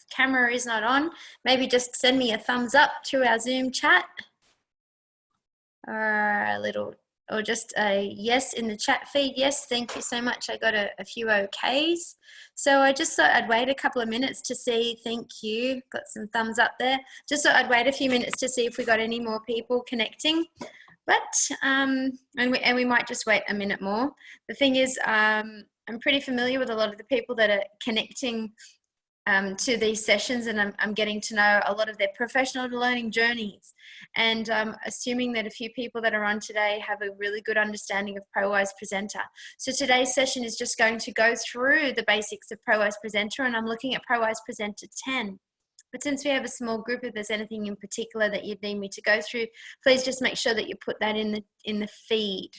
camera is not on, maybe just send me a thumbs up through our Zoom chat, or just a yes in the chat feed. Yes, thank you so much. I got a few okays. So I just thought I'd wait a couple of minutes to see. Thank you. Got some thumbs up there. Just thought I'd wait a few minutes to see if we got any more people connecting. But, and we might just wait a minute more. The thing is, I'm pretty familiar with a lot of the people that are connecting to these sessions, and I'm getting to know a lot of their professional learning journeys, and assuming that a few people that are on today have a really good understanding of Prowise Presenter. So today's session is just going to go through the basics of Prowise Presenter, and I'm looking at Prowise Presenter 10. But since we have a small group, if there's anything in particular that you'd need me to go through, please just make sure that you put that in the feed.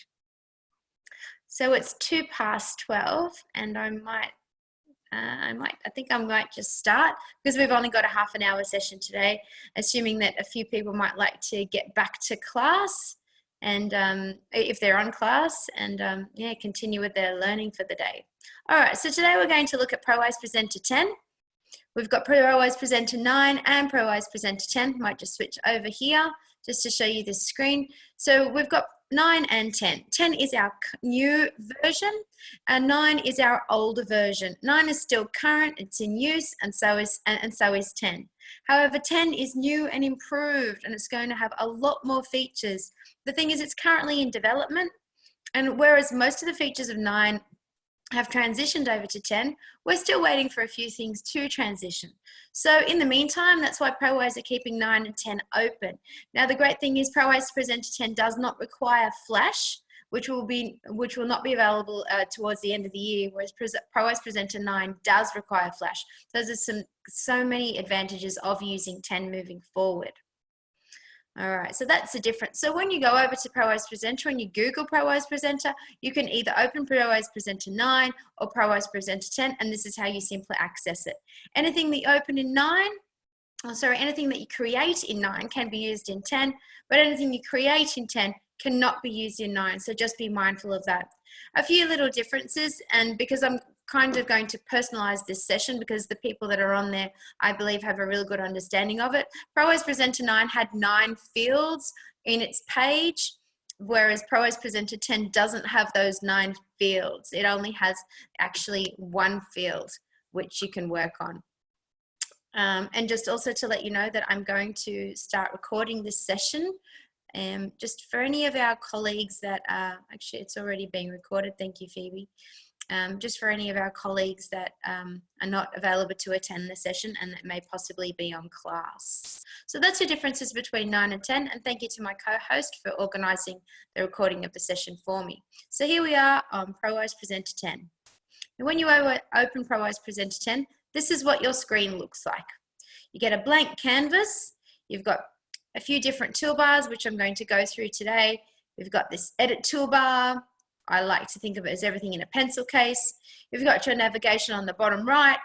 So it's 12:02, and I think I might just start, because we've only got a half an hour session today, assuming that a few people might like to get back to class, and if they're on class, and yeah, continue with their learning for the day. All right, so today we're going to look at Prowise Presenter 10. We've got Prowise Presenter 9 and Prowise Presenter 10. Might just switch over here just to show you this screen. So we've got 9 and 10. 10 is our new version, and 9 is our older version. 9 is still current, it's in use, and so is 10. However, 10 is new and improved, and it's going to have a lot more features. The thing is, it's currently in development, and whereas most of the features of 9 have transitioned over to 10, we're still waiting for a few things to transition. So in the meantime, that's why Prowise are keeping 9 and 10 open. Now the great thing is Prowise Presenter 10 does not require Flash, which will not be available towards the end of the year, whereas Prowise Presenter 9 does require Flash. So there's so many advantages of using 10 moving forward. All right, so that's the difference. So when you go over to Prowise Presenter and you Google Prowise Presenter, you can either open Prowise Presenter 9 or Prowise Presenter 10, and this is how you simply access it. Anything that you open in 9, anything that you create in 9 can be used in 10, but anything you create in 10 cannot be used in 9, so just be mindful of that. A few little differences, and because I'm kind of going to personalize this session because the people that are on there, I believe, have a real good understanding of it. Prowise Presenter 9 had 9 fields in its page, whereas Prowise Presenter 10 doesn't have those 9 fields. It only has actually 1 field, which you can work on. And just also to let you know that I'm going to start recording this session. Just for any of our colleagues that are, actually it's already being recorded, thank you Phoebe. Just for any of our colleagues that are not available to attend the session and that may possibly be on class. So that's the differences between 9 and 10, and thank you to my co-host for organising the recording of the session for me. So here we are on Prowise Presenter 10. And when you open Prowise Presenter 10, this is what your screen looks like. You get a blank canvas, you've got a few different toolbars, which I'm going to go through today. We've got this edit toolbar. I like to think of it as everything in a pencil case. You've got your navigation on the bottom right,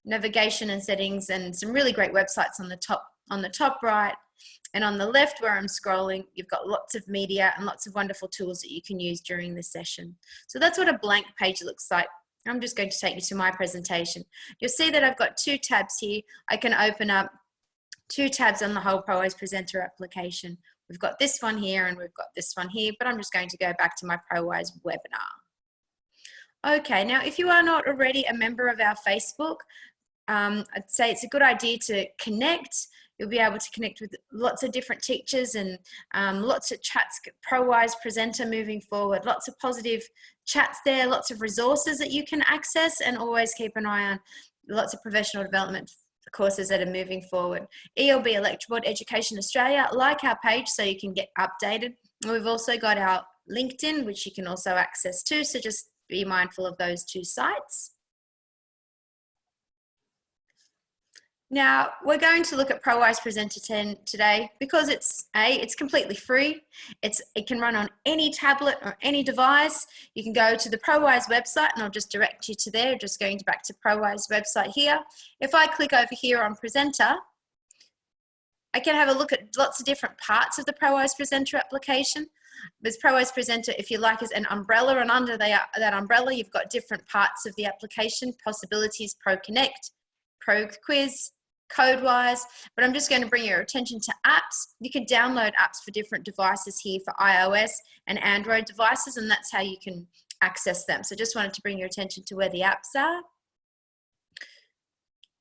navigation and settings, and some really great websites on the top right. And on the left where I'm scrolling, you've got lots of media and lots of wonderful tools that you can use during the session. So that's what a blank page looks like. I'm just going to take you to my presentation. You'll see that I've got 2 tabs here. I can open up 2 tabs on the whole Prowise Presenter application. We've got this one here and we've got this one here, but I'm just going to go back to my Prowise webinar. Okay, now if you are not already a member of our Facebook, I'd say it's a good idea to connect. You'll be able to connect with lots of different teachers and lots of chats, Prowise Presenter moving forward, lots of positive chats there, lots of resources that you can access, and always keep an eye on lots of professional development courses that are moving forward. ELB Electroboard Education Australia, like our page so you can get updated. And we've also got our LinkedIn, which you can also access too, so just be mindful of those 2 sites. Now, we're going to look at Prowise Presenter 10 today because it's completely free. It can run on any tablet or any device. You can go to the Prowise website, and I'll just direct you to there, just going back to Prowise website here. If I click over here on Presenter, I can have a look at lots of different parts of the Prowise Presenter application. There's Prowise Presenter, if you like, is an umbrella, and under that umbrella, you've got different parts of the application: Possibilities, Pro Connect, Pro Quiz, code-wise, but I'm just going to bring your attention to apps. You can download apps for different devices here for iOS and Android devices, and that's how you can access them. So just wanted to bring your attention to where the apps are.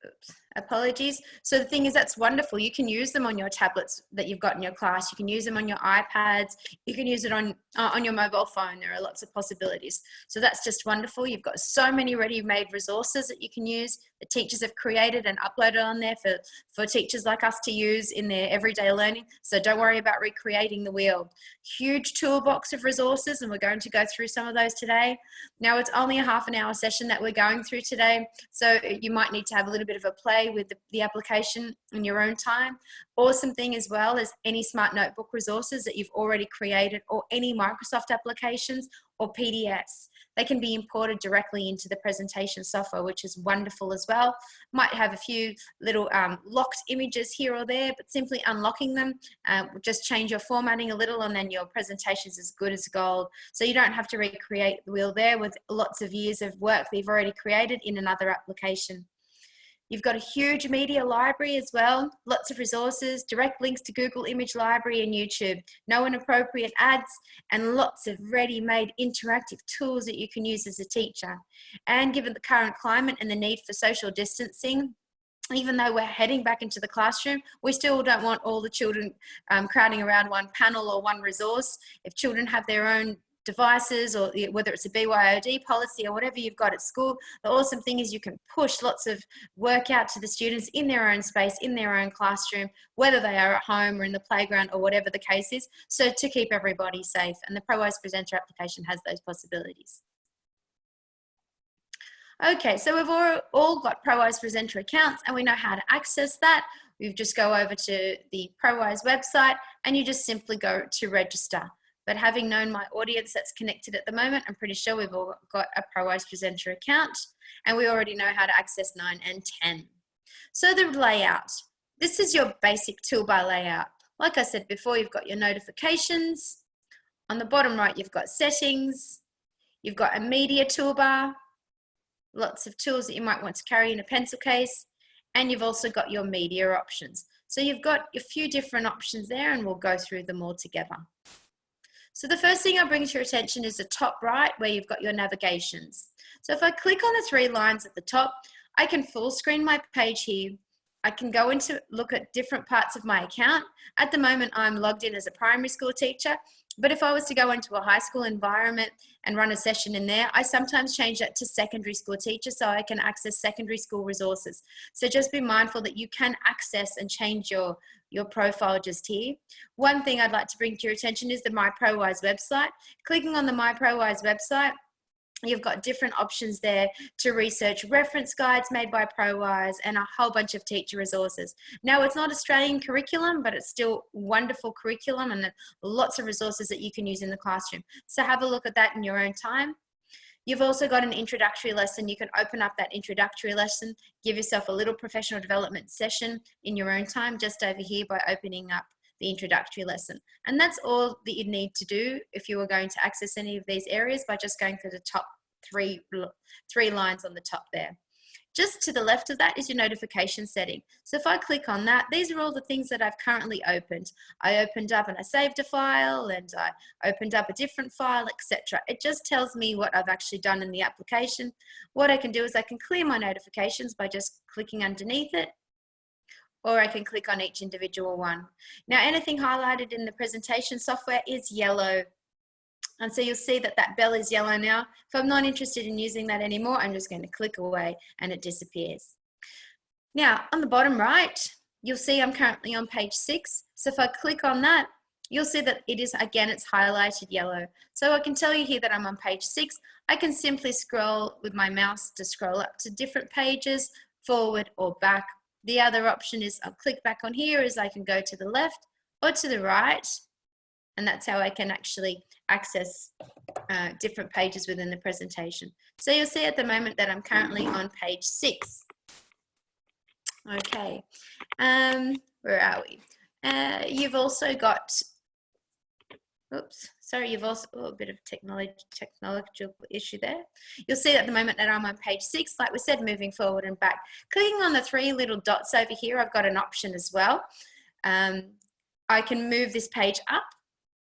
Oops, apologies. So the thing is, that's wonderful. You can use them on your tablets that you've got in your class. You can use them on your iPads. You can use it on your mobile phone. There are lots of possibilities. So that's just wonderful. You've got so many ready-made resources that you can use. The teachers have created and uploaded on there for teachers like us to use in their everyday learning. So don't worry about recreating the wheel. Huge toolbox of resources, and we're going to go through some of those today. Now, it's only a half an hour session that we're going through today, so you might need to have a little bit of a play with the application in your own time. Awesome thing as well is any smart notebook resources that you've already created, or any Microsoft applications or PDFs. They can be imported directly into the presentation software, which is wonderful as well. Might have a few little locked images here or there, but simply unlocking them will just change your formatting a little, and then your presentation is as good as gold. So you don't have to recreate the wheel there with lots of years of work that you've already created in another application. You've got a huge media library as well, lots of resources, direct links to Google Image Library and YouTube, no inappropriate ads, and lots of ready-made interactive tools that you can use as a teacher. And given the current climate and the need for social distancing, even though we're heading back into the classroom, we still don't want all the children crowding around one panel or one resource. If children have their own devices, or whether it's a BYOD policy or whatever you've got at school, the awesome thing is you can push lots of work out to the students in their own space, in their own classroom, whether they are at home or in the playground or whatever the case is, so to keep everybody safe. And the Prowise Presenter application has those possibilities. Okay, so we've all got Prowise Presenter accounts, and we know how to access that. We just go over to the Prowise website, and you just simply go to register. But having known my audience that's connected at the moment, I'm pretty sure we've all got a Prowise Presenter account, and we already know how to access 9 and 10. So the layout. This is your basic toolbar layout. Like I said before, you've got your notifications. On the bottom right, you've got settings. You've got a media toolbar, lots of tools that you might want to carry in a pencil case, and you've also got your media options. So you've got a few different options there, and we'll go through them all together. So the first thing I'll bring to your attention is the top right, where you've got your navigations. So if I click on the 3 lines at the top, I can full screen my page here. I can go into look at different parts of my account. At the moment, I'm logged in as a primary school teacher, but if I was to go into a high school environment and run a session in there, I sometimes change that to secondary school teacher so I can access secondary school resources. So just be mindful that you can access and change your profile just here. One thing I'd like to bring to your attention is the My Prowise website. Clicking on the My Prowise website, you've got different options there to research reference guides made by Prowise and a whole bunch of teacher resources. Now, it's not Australian curriculum, but it's still wonderful curriculum and lots of resources that you can use in the classroom. So have a look at that in your own time. You've also got an introductory lesson. You can open up that introductory lesson, give yourself a little professional development session in your own time just over here by opening up the introductory lesson. And that's all that you need to do if you were going to access any of these areas, by just going through the top three lines on the top there. Just to the left of that is your notification setting. So if I click on that, these are all the things that I've currently opened. I opened up and I saved a file, and I opened up a different file, etc. It just tells me what I've actually done in the application. What I can do is I can clear my notifications by just clicking underneath it, or I can click on each individual one. Now, anything highlighted in the presentation software is yellow. And so you'll see that that bell is yellow now. If I'm not interested in using that anymore, I'm just going to click away and it disappears. Now, on the bottom right, you'll see I'm currently on page 6. So if I click on that, you'll see that it is, again, it's highlighted yellow. So I can tell you here that I'm on page 6. I can simply scroll with my mouse to scroll up to different pages, forward or back. The other option is I'll click back on here, as I can go to the left or to the right. And that's how I can actually access different pages within the presentation. So you'll see at the moment that I'm currently on page 6. Okay, where are we? You've also got Oops, sorry, you've also, a bit of technological issue there. You'll see at the moment that I'm on page 6, like we said, moving forward and back. Clicking on the 3 little dots over here, I've got an option as well. I can move this page up.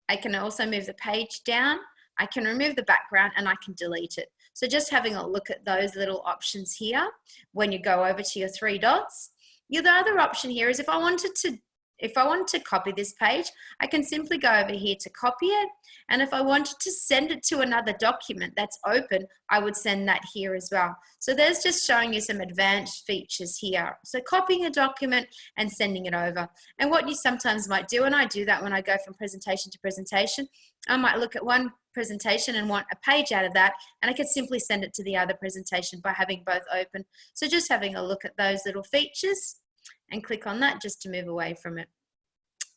I can also move the page down. I can remove the background and I can delete it. So just having a look at those little options here when you go over to your 3 dots. The other option here is if I wanted to copy this page, I can simply go over here to copy it. And if I wanted to send it to another document that's open, I would send that here as well. So there's just showing you some advanced features here. So copying a document and sending it over. And what you sometimes might do, and I do that when I go from presentation to presentation, I might look at one presentation and want a page out of that, and I could simply send it to the other presentation by having both open. So just having a look at those little features and click on that just to move away from it.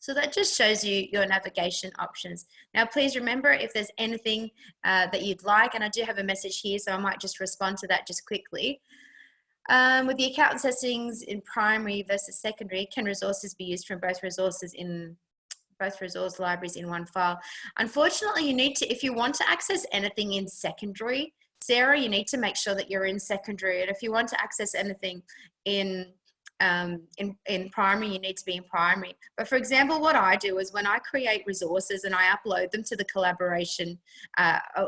So that just shows you your navigation options. Now, please remember, if there's anything that you'd like, and I do have a message here, so I might just respond to that just quickly. With the account settings in primary versus secondary, can resources be used from both resource libraries in one file? Unfortunately, you need to, if you want to access anything in secondary, Sarah, you need to make sure that you're in secondary. And if you want to access anything in primary, you need to be in primary. But for example, what I do is when I create resources and I upload them to the collaboration,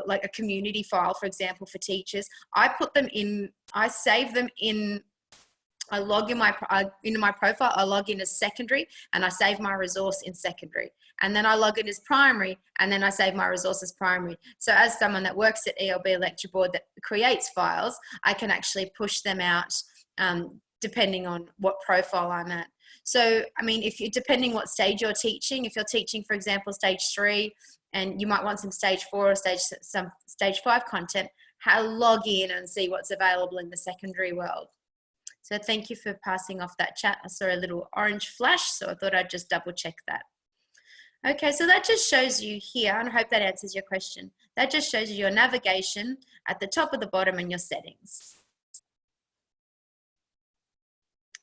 like a community file, for example, for teachers, I put them in, I save them in, I log in into my profile, I log in as secondary and I save my resource in secondary. And then I log in as primary and then I save my resource as primary. So as someone that works at ELB Lecture Board that creates files, I can actually push them out depending on what profile I'm at. So, I mean, if you, depending what stage you're teaching, if you're teaching, for example, stage 3, and you might want some stage 4 or some stage 5 content, log in and see what's available in the secondary world. So thank you for passing off that chat. I saw a little orange flash, so I thought I'd just double check that. Okay, so that just shows you here, and I hope that answers your question. That just shows you your navigation at the top of the bottom and your settings.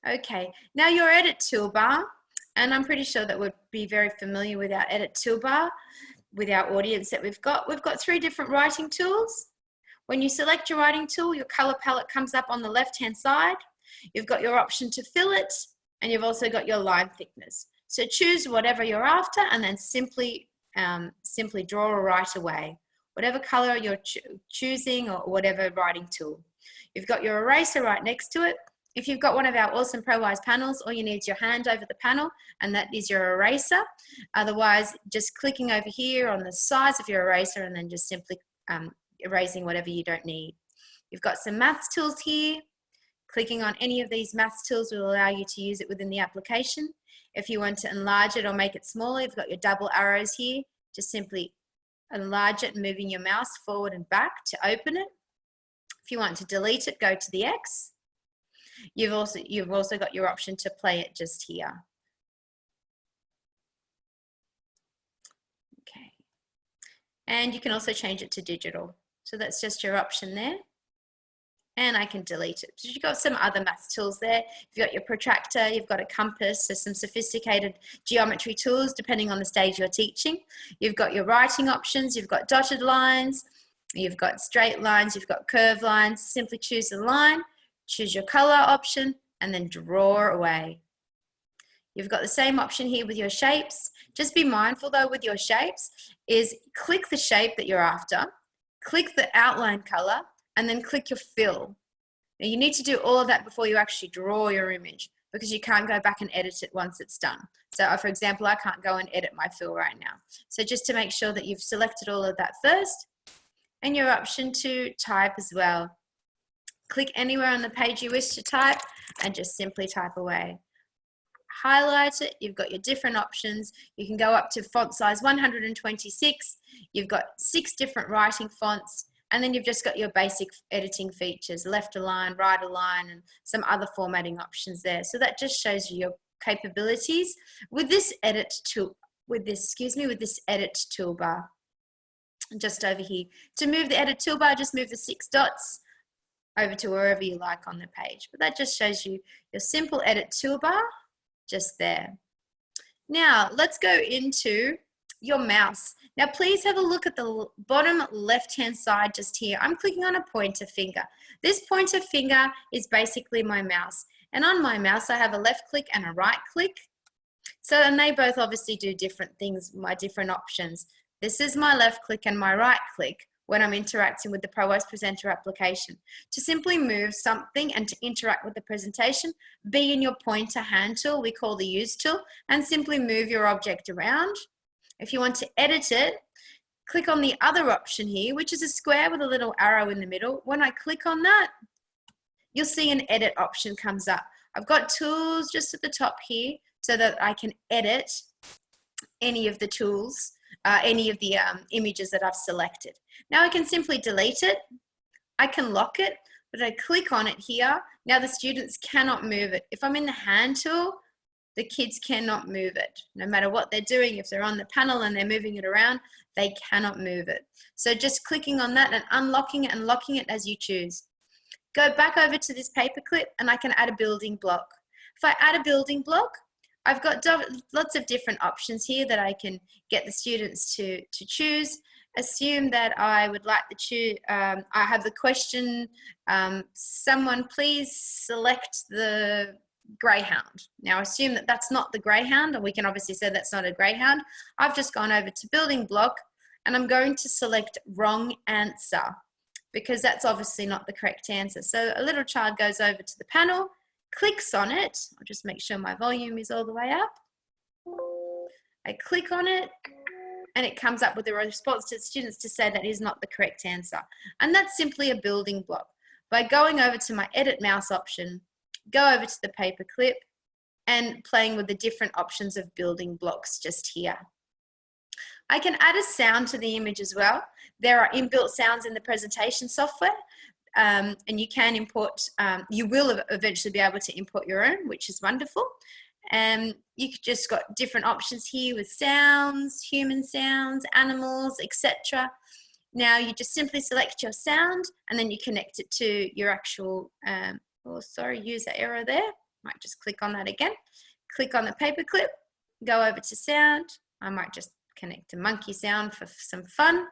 Okay, now your edit toolbar, and I'm pretty sure that we'd be very familiar with our edit toolbar with our audience that we've got. We've got 3 different writing tools. When you select your writing tool, your color palette comes up on the left-hand side. You've got your option to fill it, and you've also got your line thickness. So choose whatever you're after and then simply draw or write away. Whatever color you're choosing or whatever writing tool. You've got your eraser right next to it. If you've got one of our awesome Prowise panels, all you need is your hand over the panel, and that is your eraser. Otherwise, just clicking over here on the size of your eraser and then just simply erasing whatever you don't need. You've got some maths tools here. Clicking on any of these maths tools will allow you to use it within the application. If you want to enlarge it or make it smaller, you've got your double arrows here. Just simply enlarge it, moving your mouse forward and back to open it. If you want to delete it, go to the X. You've also got your option to play it just here. Okay. And you can also change it to digital. So that's just your option there. And I can delete it. So you've got some other maths tools there. You've got your protractor, you've got a compass, so some sophisticated geometry tools depending on the stage you're teaching. You've got your writing options, you've got dotted lines, you've got straight lines, you've got curved lines. Simply choose the line, choose your color option, and then draw away. You've got the same option here with your shapes. Just be mindful though with your shapes is click the shape that you're after, click the outline color, and then click your fill. Now you need to do all of that before you actually draw your image because you can't go back and edit it once it's done. So for example, I can't go and edit my fill right now. So just to make sure that you've selected all of that first, and your option to type as well. Click anywhere on the page you wish to type and just simply type away. Highlight it, you've got your different options. You can go up to font size 126. You've got 6 different writing fonts. And then you've just got your basic editing features, left align, right align, and some other formatting options there. So that just shows you your capabilities with this edit tool, with this edit toolbar. Just over here. To move the edit toolbar, just move the 6 dots over to wherever you like on the page. But that just shows you your simple edit toolbar just there. Now let's go into your mouse. Now, please have a look at the bottom left-hand side just here. I'm clicking on a pointer finger. This pointer finger is basically my mouse. And on my mouse, I have a left click and a right click. So, and they both obviously do different things, my different options. This is my left click and my right click when I'm interacting with the Prowise Presenter application. To simply move something and to interact with the presentation, be in your pointer hand tool, we call the use tool, and simply move your object around. If you want to edit it, click on the other option here, which is a square with a little arrow in the middle. When I click on that, you'll see an edit option comes up. I've got tools just at the top here so that I can edit any of the tools, any of the images that I've selected. Now I can simply delete it. I can lock it, but I click on it here. Now the students cannot move it. If I'm in the hand tool, the kids cannot move it. No matter what they're doing, if they're on the panel and they're moving it around, they cannot move it. So just clicking on that and unlocking it and locking it as you choose. Go back over to this paperclip and I can add a building block. If I add a building block, I've got lots of different options here that I can get the students to choose. Assume that I would like to I have the question, someone please select the greyhound. Now assume that that's not the greyhound, and we can obviously say that's not a greyhound. I've just gone over to building block and I'm going to select wrong answer because that's obviously not the correct answer. So a little child goes over to the panel, clicks on it. I'll just make sure my volume is all the way up. I click on it and it comes up with a response to the students to say that is not the correct answer. And that's simply a building block. By going over to my edit mouse option, go over to the paperclip and playing with the different options of building blocks just here. I can add a sound to the image as well. There are inbuilt sounds in the presentation software. And you can import, you will eventually be able to import your own, which is wonderful. And you just got different options here with sounds, human sounds, animals, etc. Now you just simply select your sound and then you connect it to your actual, user error there. Might just click on that again. Click on the paperclip, go over to sound. I might just connect a monkey sound for some fun.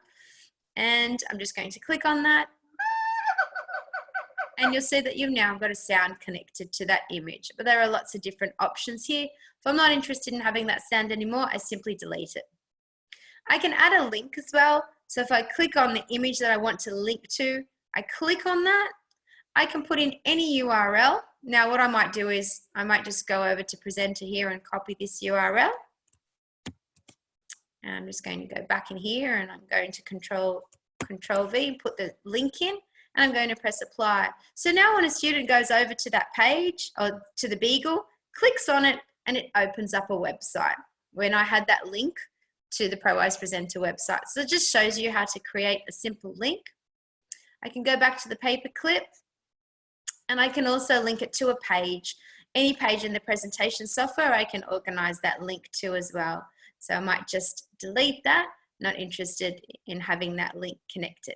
And I'm just going to click on that. And you'll see that you've now got a sound connected to that image. But there are lots of different options here. If I'm not interested in having that sound anymore, I simply delete it. I can add a link as well. So if I click on the image that I want to link to, I click on that. I can put in any URL. Now what I might do is I might just go over to Presenter here and copy this URL. And I'm just going to go back in here and I'm going to Control V, put the link in. And I'm going to press apply. So now when a student goes over to that page or to the Beagle, clicks on it and it opens up a website when I had that link to the Prowise Presenter website. So it just shows you how to create a simple link. I can go back to the paperclip and I can also link it to a page. Any page in the presentation software, I can organize that link to as well. So I might just delete that, not interested in having that link connected.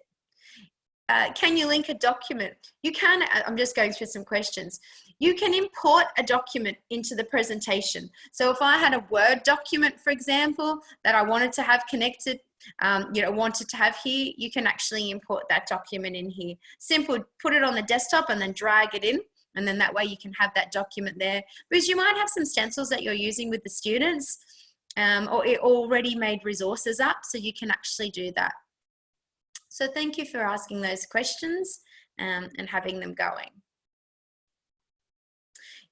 Can you link a document? You can. I'm just going through some questions. You can import a document into the presentation. So if I had a Word document, for example, that I wanted to have connected, wanted to have here, you can actually import that document in here. Simple, put it on the desktop and then drag it in. And then that way you can have that document there. Because you might have some stencils that you're using with the students or already made resources up. So you can actually do that. So thank you for asking those questions and having them going.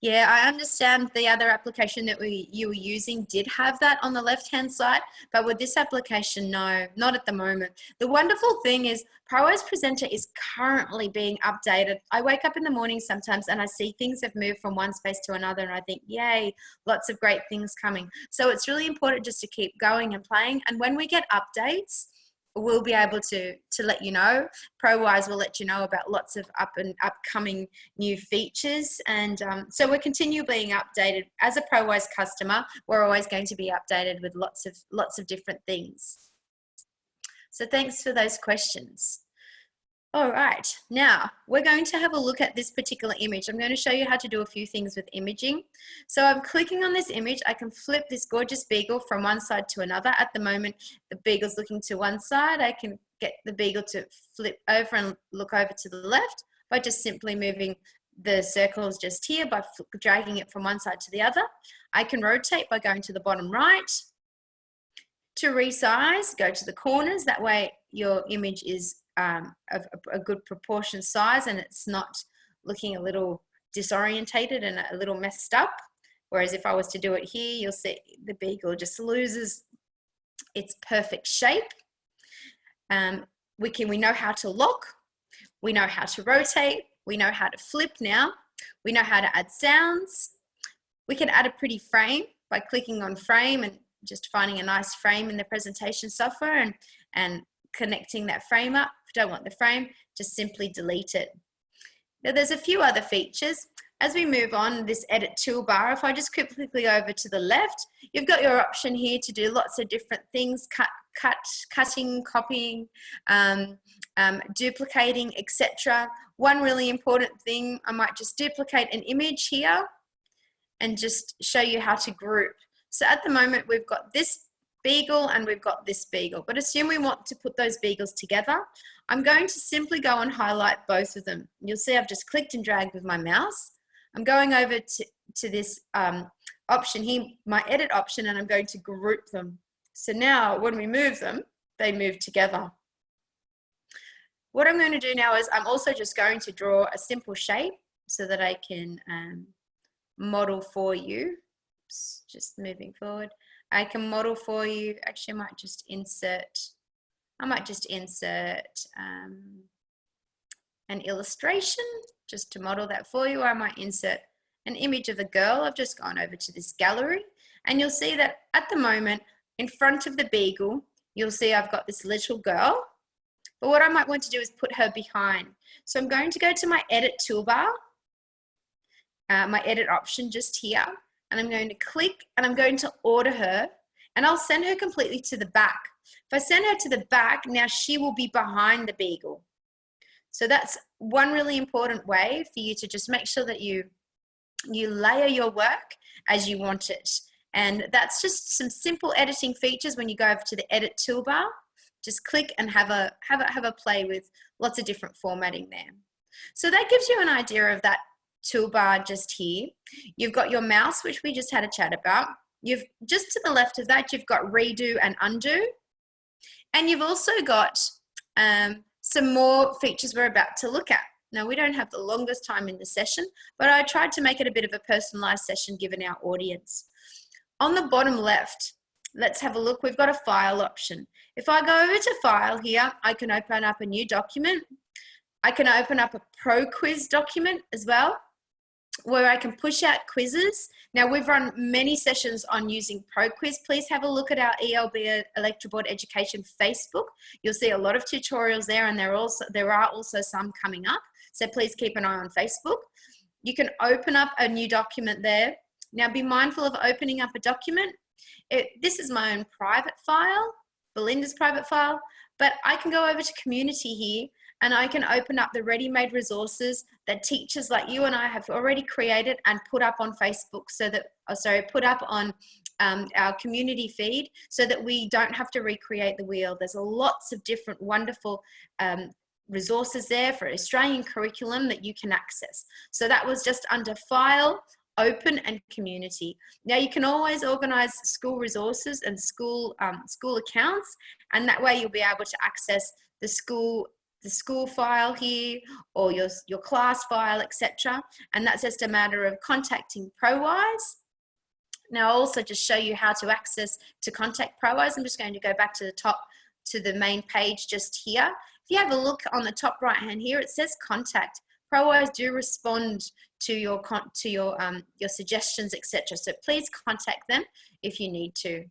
Yeah, I understand the other application that you were using did have that on the left-hand side, but with this application, no, not at the moment. The wonderful thing is Prowise Presenter is currently being updated. I wake up in the morning sometimes and I see things have moved from one space to another and I think, yay, lots of great things coming. So it's really important just to keep going and playing. And when we get updates, we'll be able to let you know. Prowise will let you know about lots of upcoming new features. And so we're continually being updated. As a Prowise customer, we're always going to be updated with lots of different things. So thanks for those questions. All right, now we're going to have a look at this particular image. I'm going to show you how to do a few things with imaging. So I'm clicking on this image. I can flip this gorgeous beagle from one side to another. At the moment, the beagle's looking to one side. I can get the beagle to flip over and look over to the left by just simply moving the circles just here by dragging it from one side to the other. I can rotate by going to the bottom right. To resize, go to the corners. That way your image is of a good proportion size and it's not looking a little disorientated and a little messed up. Whereas if I was to do it here, you'll see the beagle just loses its perfect shape. We know how to lock, we know how to rotate, we know how to flip now, we know how to add sounds. We can add a pretty frame by clicking on frame and just finding a nice frame in the presentation software and connecting that frame up. If you don't want the frame, just simply delete it. Now there's a few other features. As we move on, this edit toolbar, if I just quickly click over to the left, you've got your option here to do lots of different things, cutting, copying, duplicating, etc. One really important thing, I might just duplicate an image here and just show you how to group. So at the moment, we've got this beagle and we've got this beagle, but assume we want to put those beagles together. I'm going to simply go and highlight both of them. You'll see I've just clicked and dragged with my mouse. I'm going over to this option here, my edit option, and I'm going to group them. So now when we move them, they move together. What I'm going to do now is I'm also just going to draw a simple shape so that I can model for you. Oops, just moving forward. I can model for you. Actually, I might just insert an illustration just to model that for you. Or I might insert an image of a girl. I've just gone over to this gallery and you'll see that at the moment in front of the beagle, you'll see I've got this little girl. But what I might want to do is put her behind. So I'm going to go to my edit toolbar, my edit option just here. And I'm going to click and I'm going to order her and I'll send her completely to the back. If I send her to the back, now she will be behind the beagle. So that's one really important way for you to just make sure that you layer your work as you want it. And that's just some simple editing features when you go over to the edit toolbar. Just click and have a play with lots of different formatting there. So that gives you an idea of that toolbar just here. You've got your mouse, which we just had a chat about. You've just to the left of that, you've got redo and undo. And you've also got some more features we're about to look at. Now, we don't have the longest time in the session, but I tried to make it a bit of a personalized session given our audience. On the bottom left, let's have a look. We've got a file option. If I go over to file here, I can open up a new document. I can open up a pro quiz document as well, where I can push out quizzes. Now we've run many sessions on using ProQuiz. Please have a look at our ELB Electroboard Education Facebook. You'll see a lot of tutorials there and there are also some coming up. So please keep an eye on Facebook. You can open up a new document there. Now be mindful of opening up a document. This is my own private file, Belinda's private file, but I can go over to community here and I can open up the ready-made resources that teachers like you and I have already created and put up on Facebook put up on our community feed so that we don't have to recreate the wheel. There's lots of different wonderful resources there for Australian curriculum that you can access. So that was just under File, Open and Community. Now you can always organize school resources and school accounts, and that way you'll be able to access the school file here or your class file, etc. And that's just a matter of contacting Prowise. Now I'll also just show you how to contact Prowise. I'm just going to go back to the top to the main page just here. If you have a look on the top right hand here, it says contact. Prowise do respond to your suggestions, etc. So please contact them if you need to.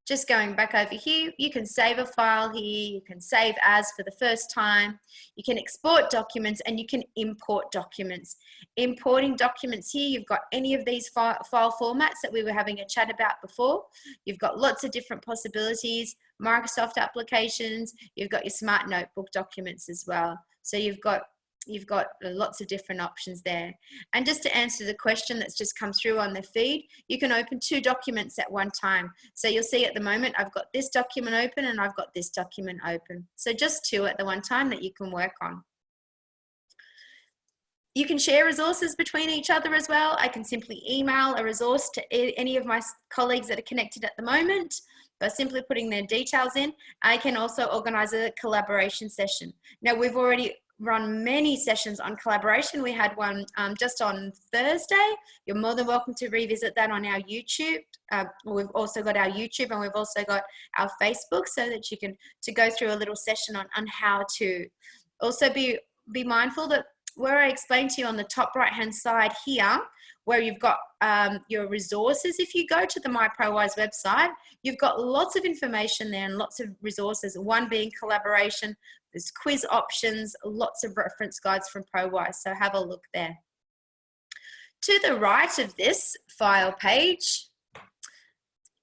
Just going back over here, you can save a file here, you can save as for the first time, you can export documents and you can import documents. Importing documents here, you've got any of these file formats that we were having a chat about before. You've got lots of different possibilities. Microsoft applications, you've got your Smart Notebook documents as well. So you've got lots of different options there. And just to answer the question that's just come through on the feed, you can open 2 documents at one time. So you'll see at the moment, I've got this document open and I've got this document open. So just 2 at the one time that you can work on. You can share resources between each other as well. I can simply email a resource to any of my colleagues that are connected at the moment by simply putting their details in. I can also organize a collaboration session. Now, we've already run many sessions on collaboration. We had one just on Thursday. You're more than welcome to revisit that on our YouTube. We've also got our YouTube and we've also got our Facebook, so that you can go through a little session on how to. Also be mindful that where I explained to you on the top right hand side here, where you've got your resources, if you go to the My Prowise website, you've got lots of information there and lots of resources, one being collaboration, there's quiz options, lots of reference guides from Prowise, so have a look there. To the right of this file page,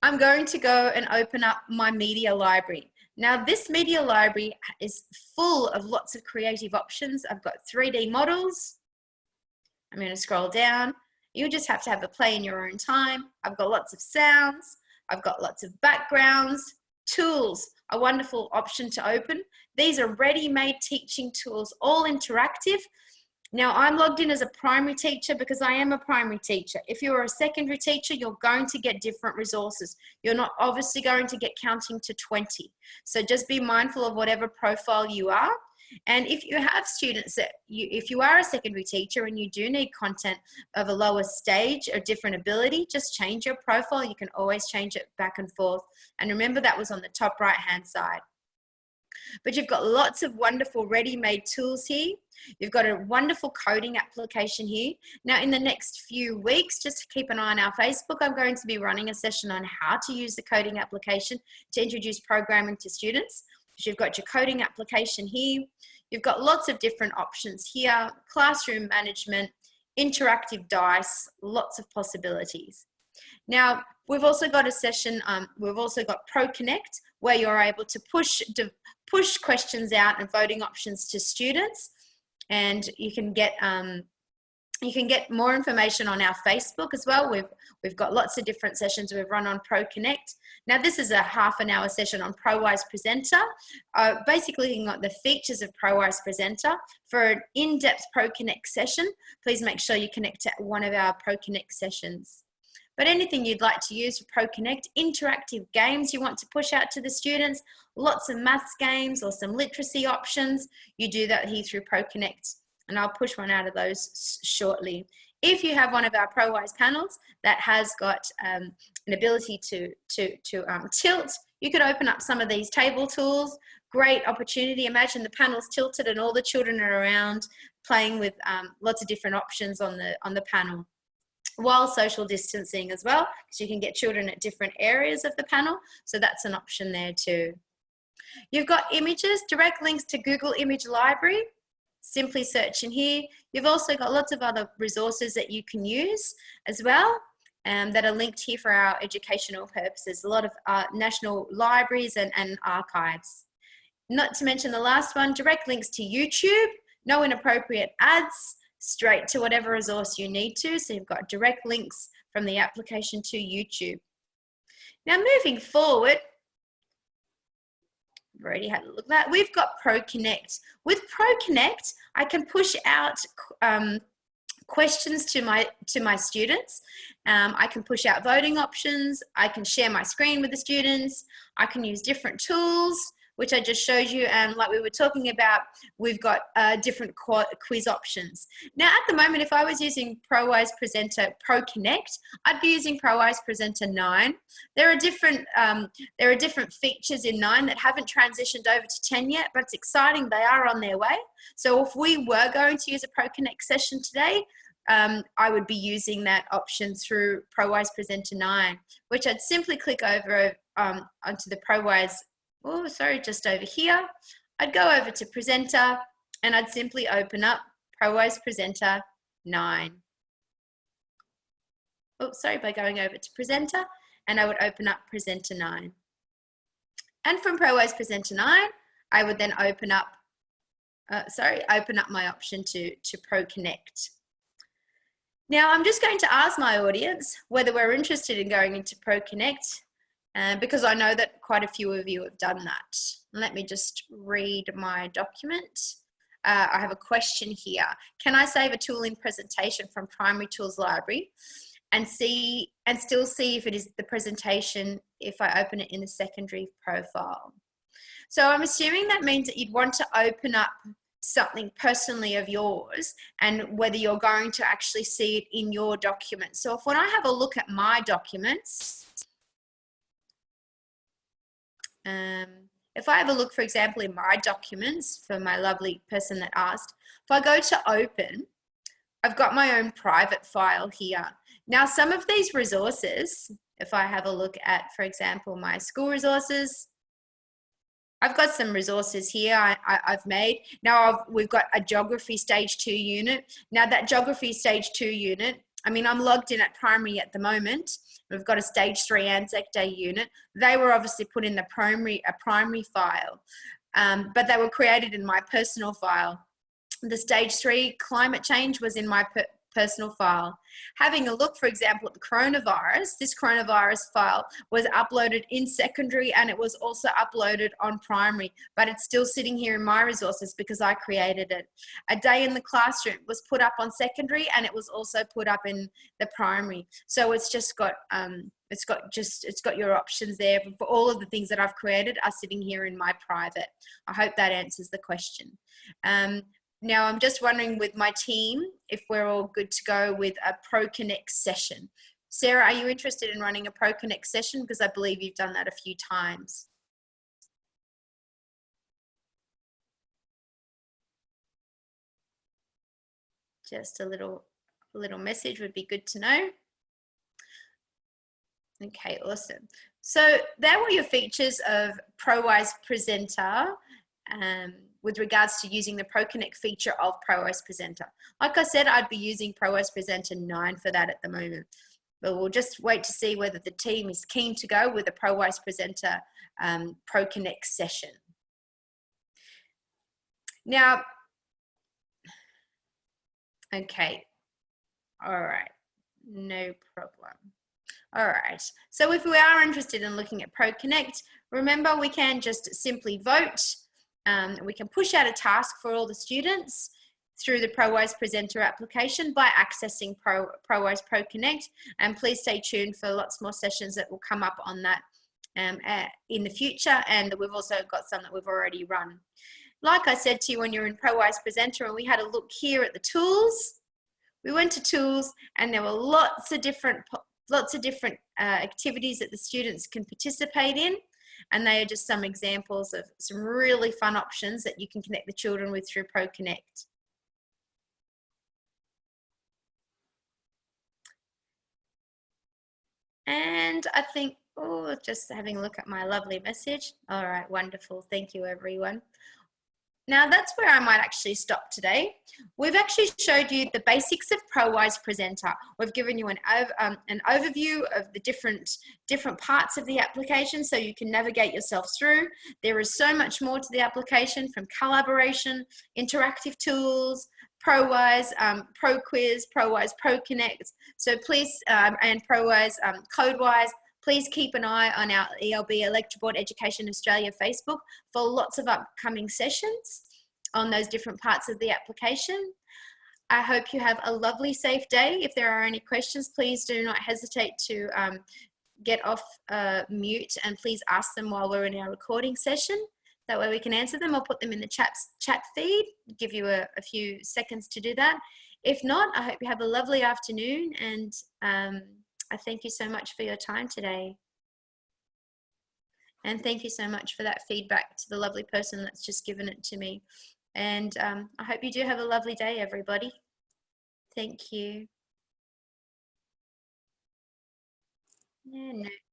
I'm going to go and open up my media library. Now, this media library is full of lots of creative options. I've got 3D models. I'm going to scroll down. You just have to have a play in your own time. I've got lots of sounds. I've got lots of backgrounds. Tools, a wonderful option to open. These are ready-made teaching tools, all interactive. Now, I'm logged in as a primary teacher because I am a primary teacher. If you're a secondary teacher, you're going to get different resources. You're not obviously going to get counting to 20. So just be mindful of whatever profile you are. And if you have students that, if you are a secondary teacher and you do need content of a lower stage or different ability, just change your profile. You can always change it back and forth. And remember, that was on the top right-hand side. But you've got lots of wonderful ready-made tools here. You've got a wonderful coding application here. Now, in the next few weeks, just to keep an eye on our Facebook, I'm going to be running a session on how to use the coding application to introduce programming to students. So you've got your coding application here. You've got lots of different options here, classroom management, interactive dice, lots of possibilities. Now, we've also got a session, we've also got Pro Connect, where you're able to push questions out and voting options to students. And you can get more information on our Facebook as well. We've got lots of different sessions we've run on Pro Connect. Now, this is a half-an-hour session on Prowise Presenter. Basically, looking at the features of Prowise Presenter. For an in-depth Pro Connect session, please make sure you connect to one of our Pro Connect sessions. But anything you'd like to use for Pro Connect, interactive games you want to push out to the students, lots of maths games or some literacy options, you do that here through Pro Connect. And I'll push one out of those shortly. If you have one of our Prowise panels that has got an ability to tilt, you could open up some of these table tools. Great opportunity. Imagine the panel's tilted and all the children are around playing with lots of different options on the panel, while social distancing as well, because you can get children at different areas of the panel. So that's an option there too. You've got images, direct links to Google Image Library. Simply search in here. You've also got lots of other resources that you can use as well, that are linked here for our educational purposes. A lot of national libraries and archives. Not to mention the last one, direct links to YouTube, no inappropriate ads, straight to whatever resource you need to. So you've got direct links from the application to YouTube. Now, moving forward, I've already had a look at that. We've got Pro Connect. With Pro Connect, I can push out questions to my students. I can push out voting options. I can share my screen with the students. I can use different tools, which I just showed you, and like we were talking about, we've got different quiz options. Now, at the moment, if I was using Prowise Presenter Pro Connect, I'd be using Prowise Presenter 9. There are different features in 9 that haven't transitioned over to 10 yet, but it's exciting. They are on their way. So if we were going to use a Pro Connect session today, I would be using that option through Prowise Presenter 9, which I'd simply click over onto the Prowise. Oh, sorry, just over here. I'd go over to Presenter and I'd simply open up Prowise Presenter 9. Oh, sorry, by going over to Presenter, and I would open up Presenter 9. And from Prowise Presenter 9, I would then open up my option to Pro Connect. Now I'm just going to ask my audience whether we're interested in going into Pro Connect, because I know that quite a few of you have done that. Let me just read my document. I have a question here. Can I save a tooling presentation from Primary Tools Library and still see if it is the presentation if I open it in the secondary profile? So I'm assuming that means that you'd want to open up something personally of yours and whether you're going to actually see it in your document. So when I have a look at my documents, if I have a look, for example, in my documents for my lovely person that asked, if I go to open, I've got my own private file here. Now, some of these resources, if I have a look at, for example, my school resources, I've got some resources here I've made. Now we've got a geography stage 2 unit. Now that geography stage 2 unit, I mean, I'm logged in at primary at the moment. We've got a stage 3 Anzac Day unit. They were obviously put in a primary file, but they were created in my personal file. The stage 3 climate change was in my personal file. Having a look, for example, at the coronavirus, this coronavirus file was uploaded in secondary and it was also uploaded on primary, but it's still sitting here in my resources because I created it. A day in the classroom was put up on secondary and it was also put up in the primary. So it's just got it's got your options there, but all of the things that I've created are sitting here in my private. I hope that answers the question. Now I'm just wondering with my team if we're all good to go with a Pro Connect session. Sarah, are you interested in running a Pro Connect session? Because I believe you've done that a few times. Just a little message would be good to know. Okay, awesome. So there were your features of Prowise Presenter. With regards to using the Pro Connect feature of Prowise Presenter. Like I said, I'd be using Prowise Presenter 9 for that at the moment. But we'll just wait to see whether the team is keen to go with a Prowise Presenter Pro Connect session. Now, okay, all right, no problem. All right, so if we are interested in looking at Pro Connect, remember we can just simply vote. We can push out a task for all the students through the Prowise Presenter application by accessing Prowise Pro Connect, and please stay tuned for lots more sessions that will come up on that in the future, and we've also got some that we've already run. Like I said to you when you're in Prowise Presenter and we had a look here at the tools, we went to tools and there were lots of different activities that the students can participate in. And they are just some examples of some really fun options that you can connect the children with through Pro Connect. And I think, oh, just having a look at my lovely message. All right, wonderful. Thank you, everyone. Now that's where I might actually stop today. We've actually showed you the basics of Prowise Presenter. We've given you an overview of the different parts of the application so you can navigate yourself through. There is so much more to the application, from collaboration, interactive tools, Prowise, Pro Quiz, Prowise Pro Connect. So please, and Prowise Codewise. Please keep an eye on our ELB Electroboard Education Australia Facebook for lots of upcoming sessions on those different parts of the application. I hope you have a lovely, safe day. If there are any questions, please do not hesitate to get off mute and please ask them while we're in our recording session. That way we can answer them or put them in the chat feed. Give you a few seconds to do that. If not, I hope you have a lovely afternoon, and I thank you so much for your time today. And thank you so much for that feedback to the lovely person that's just given it to me. And I hope you do have a lovely day, everybody. Thank you. Yeah, no.